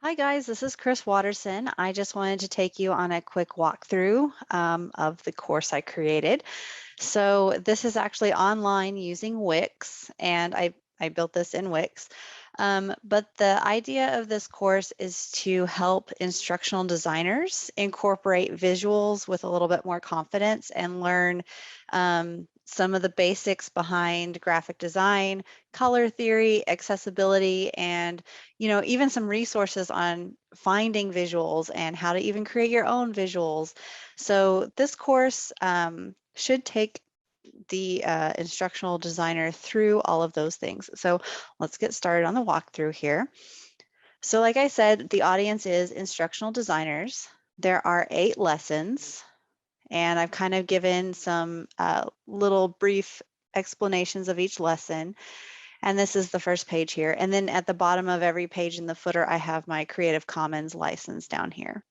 Hi guys, this is Chris Watterson. I just wanted to take you on a quick walkthrough of the course I created. So this is actually online using Wix, and I built this in Wix. But the idea of this course is to help instructional designers incorporate visuals with a little bit more confidence and learn some of the basics behind graphic design, color theory, accessibility, and even some resources on finding visuals and how to even create your own visuals. So this course should take the instructional designer through all of those things. So let's get started on the walkthrough here. So like I said, the audience is instructional designers. There are 8 lessons, and I've kind of given some little brief explanations of each lesson. And this is the first page here. And then at the bottom of every page in the footer, I have my Creative Commons license down here.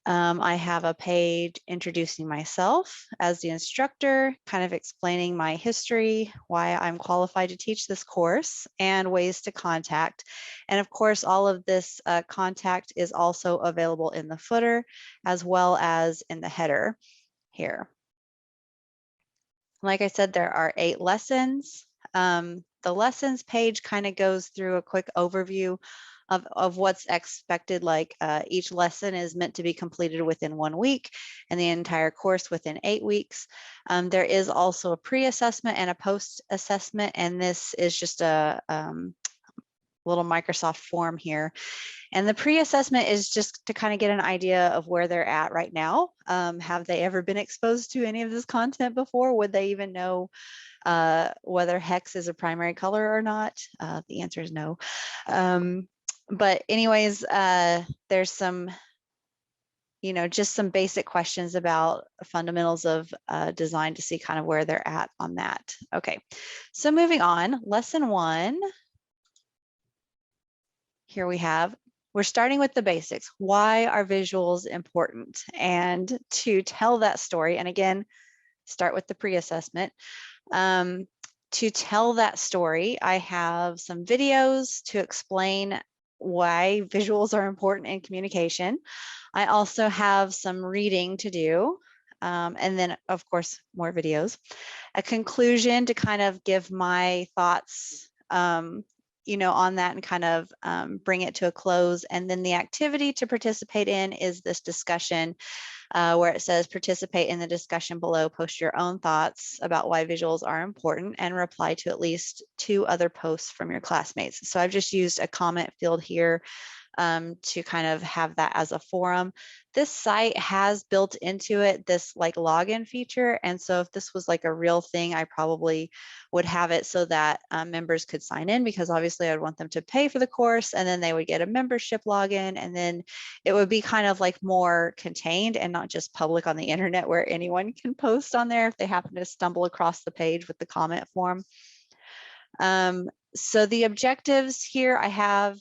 I have a page introducing myself as the instructor, kind of explaining my history, why I'm qualified to teach this course, and ways to contact. And of course, all of this contact is also available in the footer as well as in the header here. Like I said, there are 8 lessons. The lessons page kind of goes through a quick overview of what's expected. Like each lesson is meant to be completed within 1 week and the entire course within 8 weeks. There is also a pre-assessment and a post-assessment, and this is just a little Microsoft form here. And the pre-assessment is just to kind of get an idea of where they're at right now. Have they ever been exposed to any of this content before? Would they even know whether hex is a primary color or not? The answer is no. But anyways, there's some, just some basic questions about fundamentals of design to see kind of where they're at on that. Okay, so moving on, lesson 1. Here we're starting with the basics. Why are visuals important? And to tell that story, and again, start with the pre-assessment. To tell that story, I have some videos to explain why visuals are important in communication. I also have some reading to do, and then of course, more videos. A conclusion to kind of give my thoughts on that and kind of bring it to a close. And then the activity to participate in is this discussion where it says participate in the discussion below, post your own thoughts about why visuals are important, and reply to at least 2 other posts from your classmates. So I've just used a comment field here to kind of have that as a forum. This site has built into it this like login feature. And so if this was like a real thing, I probably would have it so that members could sign in, because obviously I'd want them to pay for the course, and then they would get a membership login, and then it would be kind of like more contained and not just public on the internet where anyone can post on there if they happen to stumble across the page with the comment form. So the objectives here I have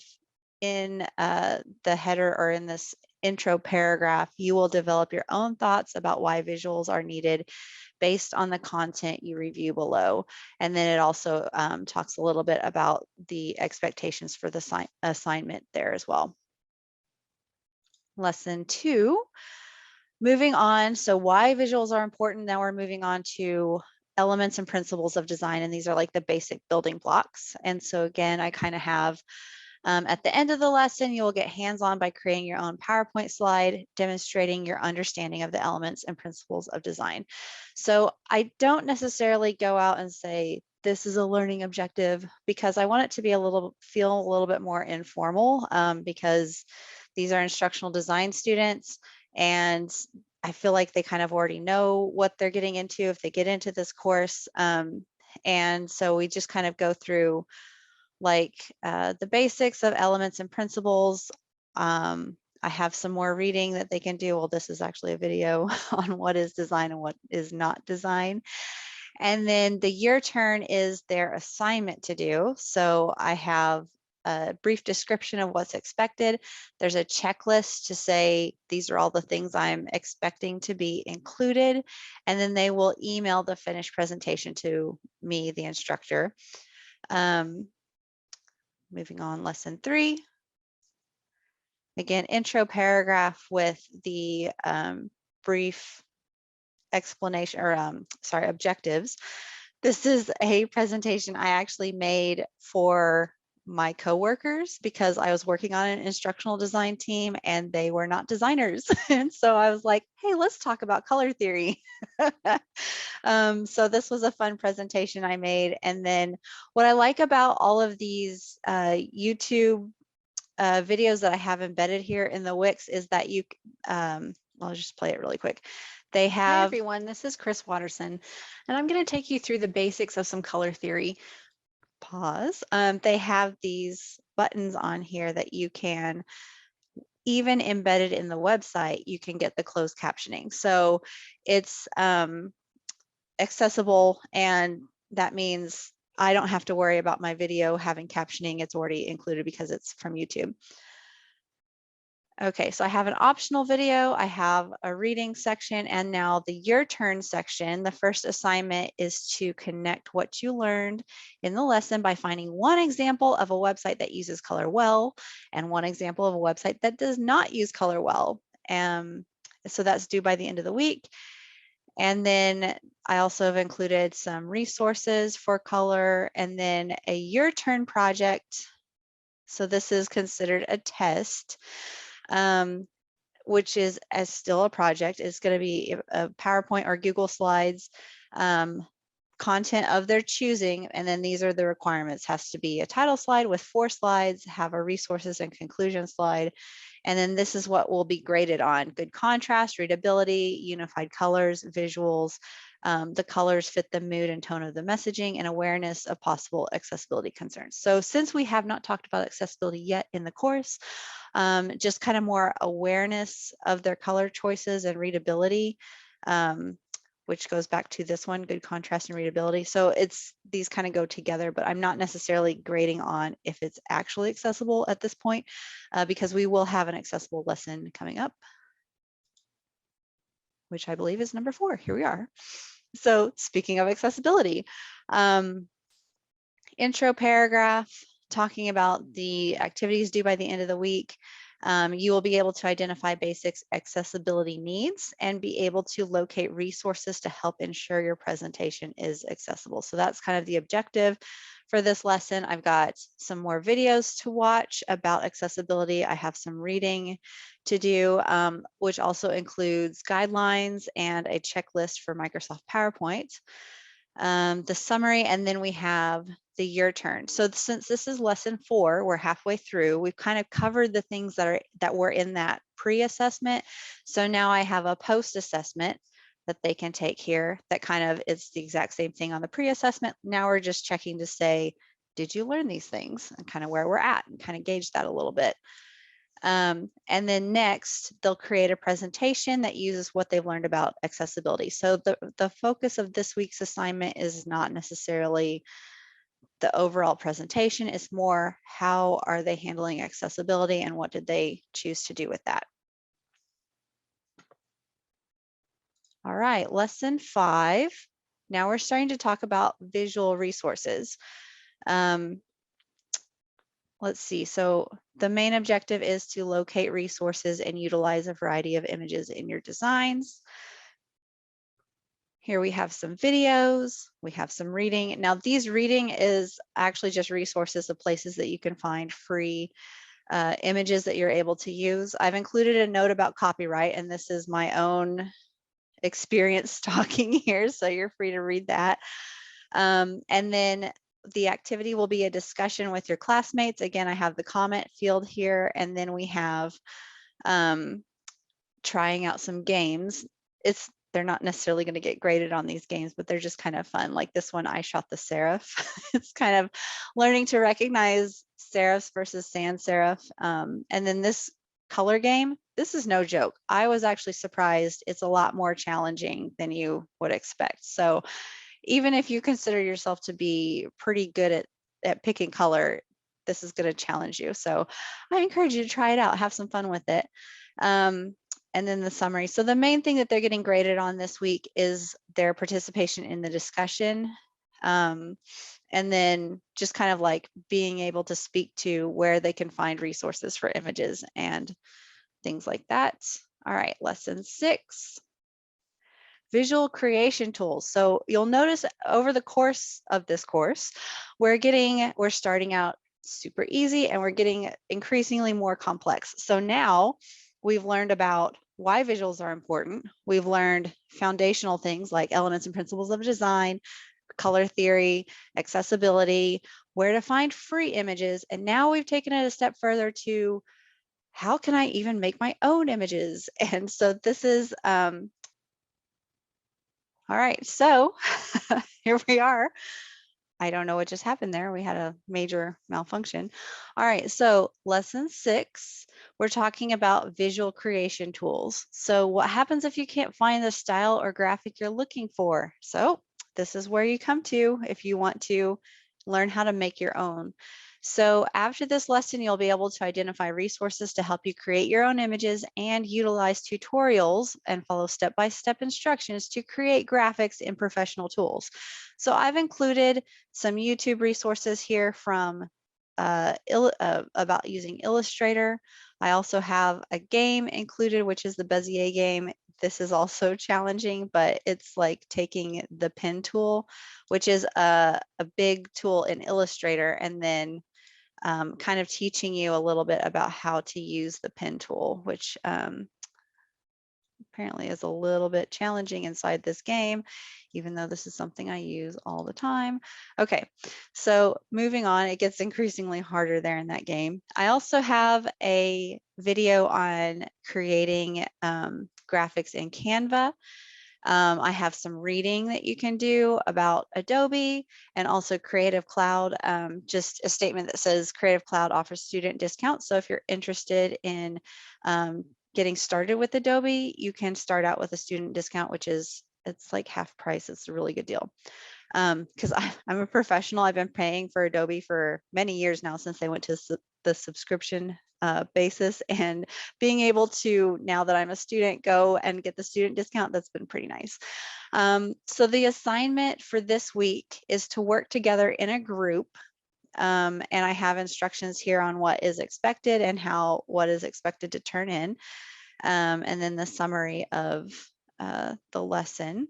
in the header or in this intro paragraph. You will develop your own thoughts about why visuals are needed based on the content you review below. And then it also talks a little bit about the expectations for the assignment there as well. Lesson 2, moving on. So why visuals are important. Now we're moving on to elements and principles of design. And these are like the basic building blocks. And so again, I kind of have at the end of the lesson, you will get hands-on by creating your own PowerPoint slide, demonstrating your understanding of the elements and principles of design. So I don't necessarily go out and say, this is a learning objective, because I want it to be feel a little bit more informal, because these are instructional design students, and I feel like they kind of already know what they're getting into if they get into this course. And so we just kind of go through like the basics of elements and principles. I have some more reading that they can do. Well, this is actually a video on what is design and what is not design. And then the your turn is their assignment to do. So I have a brief description of what's expected. There's a checklist to say, these are all the things I'm expecting to be included. And then they will email the finished presentation to me, the instructor. Moving on, lesson 3. Again, intro paragraph with the brief explanation or objectives. This is a presentation I actually made for my coworkers because I was working on an instructional design team and they were not designers. And so I was like, hey, let's talk about color theory. So this was a fun presentation I made. And then what I like about all of these YouTube videos that I have embedded here in the Wix is that you, I'll just play it really quick. They have. Hi everyone, this is Chris Watterson, and I'm going to take you through the basics of some color theory. Pause. They have these buttons on here that you can, even embedded in the website, you can get the closed captioning. So it's accessible, and that means I don't have to worry about my video having captioning. It's already included because it's from YouTube. Okay, so I have an optional video, I have a reading section, and now the Your Turn section. The first assignment is to connect what you learned in the lesson by finding one example of a website that uses color well and one example of a website that does not use color well. So that's due by the end of the week. And then I also have included some resources for color and then a Your Turn project. So this is considered a test. Which is as still a project. It's going to be a PowerPoint or Google Slides content of their choosing. And then these are the requirements. Has to be a title slide with 4 slides, have a resources and conclusion slide. And then this is what will be graded on: good contrast, readability, unified colors, visuals, the colors fit the mood and tone of the messaging, and awareness of possible accessibility concerns. So since we have not talked about accessibility yet in the course, just kind of more awareness of their color choices and readability, which goes back to this one, good contrast and readability. So these kind of go together, but I'm not necessarily grading on if it's actually accessible at this point, because we will have an accessible lesson coming up, which I believe is number 4. Here we are. So speaking of accessibility, intro paragraph talking about the activities due by the end of the week. You will be able to identify basic accessibility needs and be able to locate resources to help ensure your presentation is accessible. So that's kind of the objective for this lesson. I've got some more videos to watch about accessibility. I have some reading to do, which also includes guidelines and a checklist for Microsoft PowerPoint. The summary, and then we have the Your Turn. So since this is lesson 4, we're halfway through, we've kind of covered the things that were in that pre-assessment. So now I have a post-assessment that they can take here that kind of is the exact same thing on the pre-assessment. Now we're just checking to say, did you learn these things, and kind of where we're at, and kind of gauge that a little bit. And then next, they'll create a presentation that uses what they've learned about accessibility. So the focus of this week's assignment is not necessarily the overall presentation, it's more how are they handling accessibility and what did they choose to do with that. All right, lesson 5. Now we're starting to talk about visual resources. Let's see, so the main objective is to locate resources and utilize a variety of images in your designs. Here we have some videos, we have some reading. Now these reading is actually just resources of places that you can find free images that you're able to use. I've included a note about copyright, and this is my own experience talking here, so you're free to read that. And then the activity will be a discussion with your classmates. Again, I have the comment field here, and then we have trying out some games. They're not necessarily going to get graded on these games, but they're just kind of fun. Like this one, I shot the serif. It's kind of learning to recognize serifs versus sans serif. And then this color game, this is no joke. I was actually surprised. It's a lot more challenging than you would expect. So even if you consider yourself to be pretty good at picking color, this is going to challenge you. So I encourage you to try it out, have some fun with it. And then the summary. So the main thing that they're getting graded on this week is their participation in the discussion. And then just kind of like being able to speak to where they can find resources for images and things like that. All right, lesson 6. Visual creation tools. So you'll notice over the course of this course, we're starting out super easy and we're getting increasingly more complex. So now we've learned about why visuals are important. We've learned foundational things like elements and principles of design, color theory, accessibility, where to find free images. And now we've taken it a step further to how can I even make my own images? And so this is all right, so here we are. I don't know what just happened there. We had a major malfunction. All right, so lesson 6, we're talking about visual creation tools. So what happens if you can't find the style or graphic you're looking for? So this is where you come to if you want to learn how to make your own. So after this lesson, you'll be able to identify resources to help you create your own images and utilize tutorials and follow step-by-step instructions to create graphics in professional tools. So I've included some YouTube resources here from about using Illustrator. I also have a game included, which is the Bezier game. This is also challenging, but it's like taking the pen tool, which is a big tool in Illustrator, and then kind of teaching you a little bit about how to use the pen tool, which apparently is a little bit challenging inside this game, even though this is something I use all the time. Okay, so moving on, it gets increasingly harder there in that game. I also have a video on creating graphics in Canva. I have some reading that you can do about Adobe and also Creative Cloud, just a statement that says Creative Cloud offers student discounts. So if you're interested in getting started with Adobe, you can start out with a student discount, which is, it's like half price. It's a really good deal. Because I'm a professional. I've been paying for Adobe for many years now since they went to the subscription basis, and being able to, now that I'm a student, go and get the student discount, that's been pretty nice. So the assignment for this week is to work together in a group. And I have instructions here on what is expected and what is expected to turn in. And then the summary of the lesson.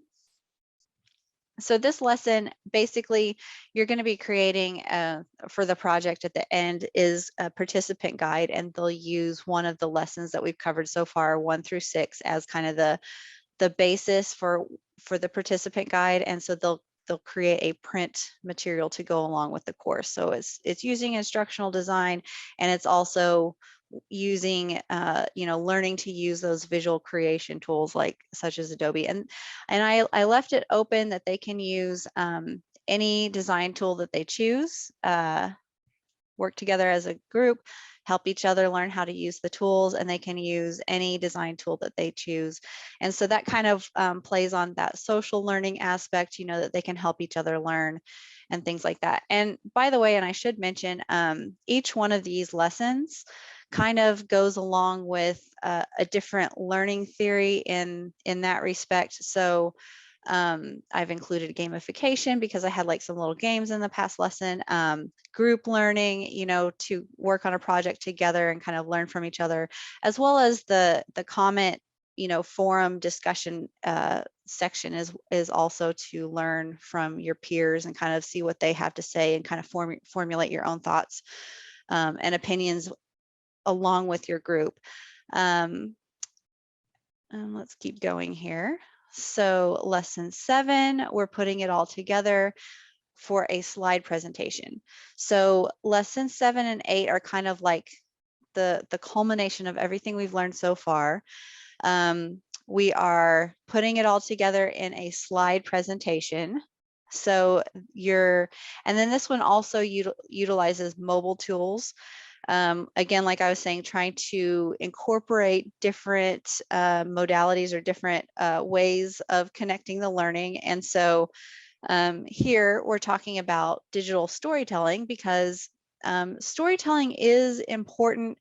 So this lesson, basically, you're going to be creating for the project at the end is a participant guide, and they'll use one of the lessons that we've covered so far, 1 through 6, as kind of the basis for the participant guide. And so they'll create a print material to go along with the course. So it's using instructional design, and it's also using learning to use those visual creation tools such as Adobe, and I left it open that they can use any design tool that they choose, work together as a group, help each other learn how to use the tools, and they can use any design tool that they choose. And so that kind of plays on that social learning aspect, that they can help each other learn and things like that. And by the way, and I should mention, each one of these lessons kind of goes along with a different learning theory in that respect. So I've included gamification because I had like some little games in the past lesson, group learning, to work on a project together and kind of learn from each other, as well as the comment, forum discussion section is also to learn from your peers and kind of see what they have to say and kind of formulate your own thoughts and opinions along with your group. And let's keep going here. So lesson 7, we're putting it all together for a slide presentation. So lesson 7 and 8 are kind of like the culmination of everything we've learned so far. We are putting it all together in a slide presentation. So and then this one also utilizes mobile tools. Again, like I was saying, trying to incorporate different modalities or different ways of connecting the learning. And so here we're talking about digital storytelling because storytelling is important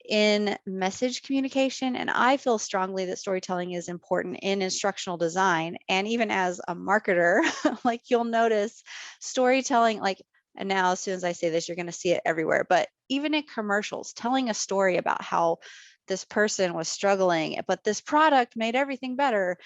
in message communication. And I feel strongly that storytelling is important in instructional design. And even as a marketer, like you'll notice storytelling, like, and now as soon as I say this, you're going to see it everywhere. But even in commercials, telling a story about how this person was struggling, but this product made everything better.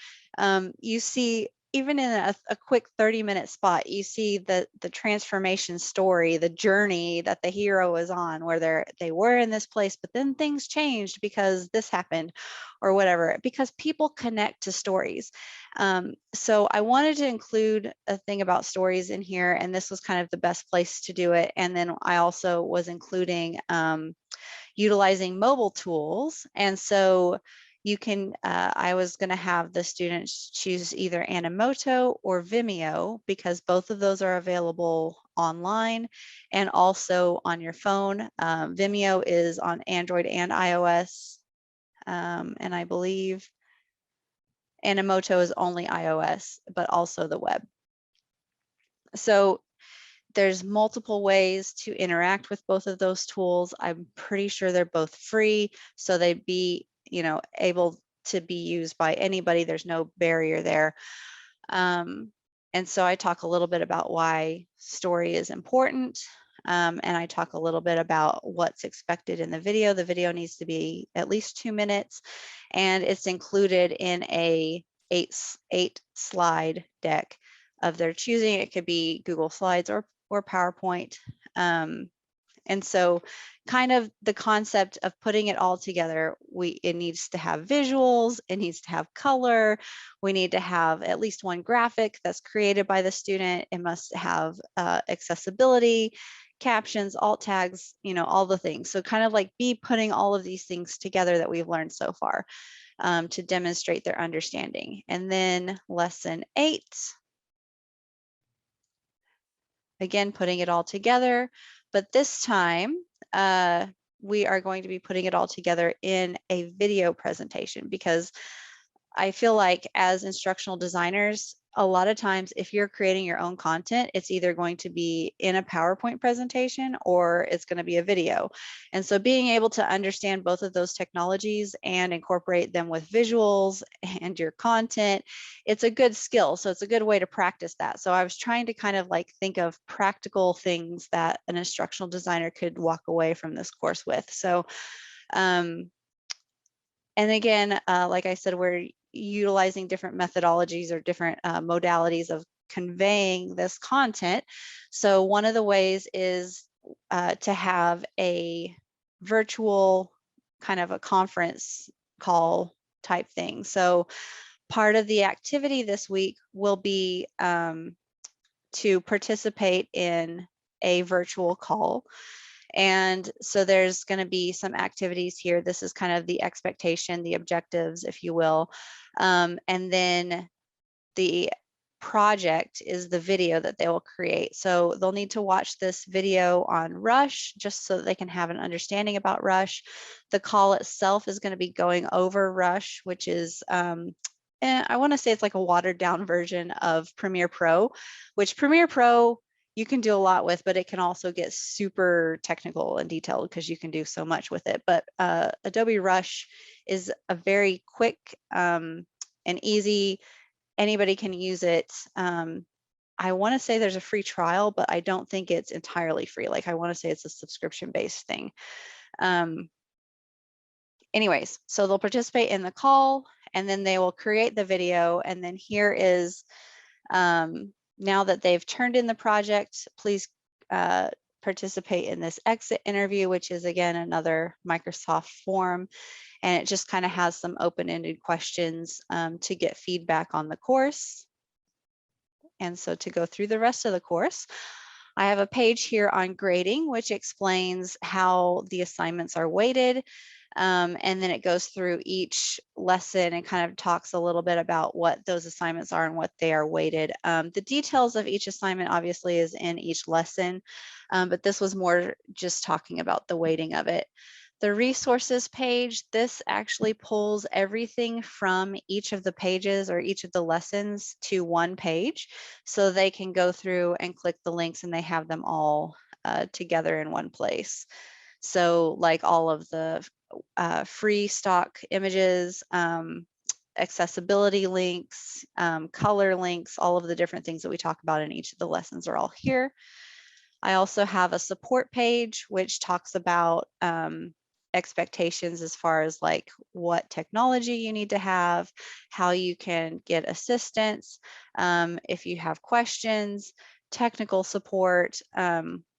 You see, even in a quick 30-minute spot, you see the transformation story, the journey that the hero was on, where they were in this place, but then things changed because this happened or whatever, because people connect to stories. So I wanted to include a thing about stories in here, and this was kind of the best place to do it. And then I also was including utilizing mobile tools. And so you can, I was going to have the students choose either Animoto or Vimeo, because both of those are available online and also on your phone. Vimeo is on Android and iOS. And I believe Animoto is only iOS, but also the web. So there's multiple ways to interact with both of those tools. I'm pretty sure they're both free, so they'd be, able to be used by anybody. There's no barrier there. And so I talk a little bit about why story is important. And I talk a little bit about what's expected in the video. The video needs to be at least 2 minutes, and it's included in a eight slide deck of their choosing. It could be Google Slides or PowerPoint. And so kind of the concept of putting it all together, it needs to have visuals, it needs to have color, we need to have at least one graphic that's created by the student, it must have accessibility, captions, alt tags, all the things. So kind of like be putting all of these things together that we've learned so far to demonstrate their understanding. And then lesson 8, again, putting it all together, but this time we are going to be putting it all together in a video presentation, because I feel like as instructional designers, a lot of times if you're creating your own content, it's either going to be in a PowerPoint presentation or it's going to be a video. And so being able to understand both of those technologies and incorporate them with visuals and your content, it's a good skill. So it's a good way to practice that. So I was trying to kind of like think of practical things that an instructional designer could walk away from this course with. So and again, like I said, we're utilizing different methodologies or different modalities of conveying this content. So one of the ways is to have a virtual kind of a conference call type thing. So part of the activity this week will be to participate in a virtual call. And so there's going to be some activities here. This is kind of the expectation, the objectives, if you will. And then the project is the video that they will create. So they'll need to watch this video on Rush just so that they can have an understanding about Rush. The call itself is going to be going over Rush, which is I want to say it's like a watered down version of Premiere Pro, which Premiere Pro you can do a lot with, but it can also get super technical and detailed because you can do so much with it. But Adobe Rush is a very quick and easy, anybody can use it. I want to say there's a free trial, but I don't think it's entirely free. Like I want to say it's a subscription-based thing. Anyways, so they'll participate in the call and then they will create the video. And then here is, now that they've turned in the project, please participate in this exit interview, which is again another Microsoft form. And it just kind of has some open-ended questions to get feedback on the course. And so to go through the rest of the course, I have a page here on grading, which explains how the assignments are weighted. And then it goes through each lesson and kind of talks a little bit about what those assignments are and what they are weighted. The details of each assignment obviously is in each lesson, but this was more just talking about the weighting of it. The resources page, this actually pulls everything from each of the pages or each of the lessons to one page, so they can go through and click the links and they have them all together in one place. So like all of the free stock images, accessibility links, color links, all of the different things that we talk about in each of the lessons are all here. I also have a support page, which talks about expectations as far as like what technology you need to have, how you can get assistance, if you have questions, technical support,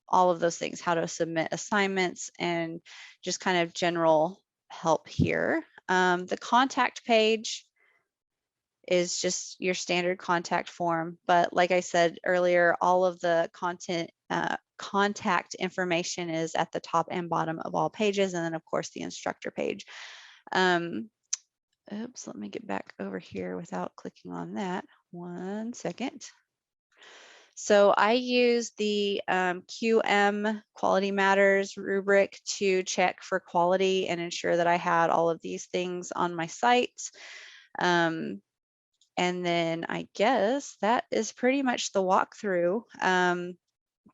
all of those things, how to submit assignments, and just kind of general help here. The contact page is just your standard contact form. But like I said earlier, all of the contact information is at the top and bottom of all pages. And then of course the instructor page. Oops, let me get back over here without clicking on that. 1 second. So I use the QM Quality Matters rubric to check for quality and ensure that I had all of these things on my site. And then I guess that is pretty much the walkthrough.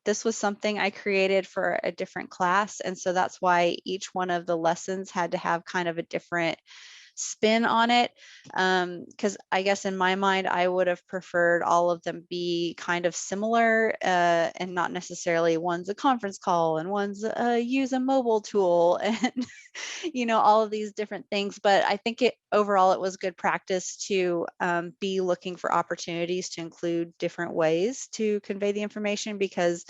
This was something I created for a different class. And so that's why each one of the lessons had to have kind of a different spin on it. Because I guess in my mind, I would have preferred all of them be kind of similar and not necessarily one's a conference call and one's use a mobile tool and all of these different things. But I think overall it was good practice to be looking for opportunities to include different ways to convey the information, because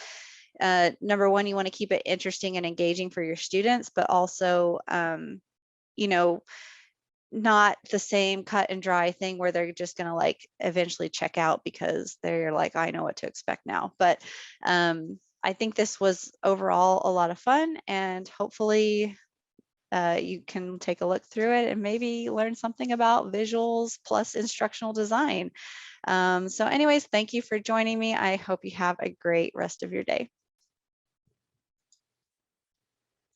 number one, you want to keep it interesting and engaging for your students, but also not the same cut and dry thing where they're just going to like eventually check out because they're like, I know what to expect now. But I think this was overall a lot of fun, and hopefully you can take a look through it and maybe learn something about visuals plus instructional design. So anyways, thank you for joining me. I hope you have a great rest of your day.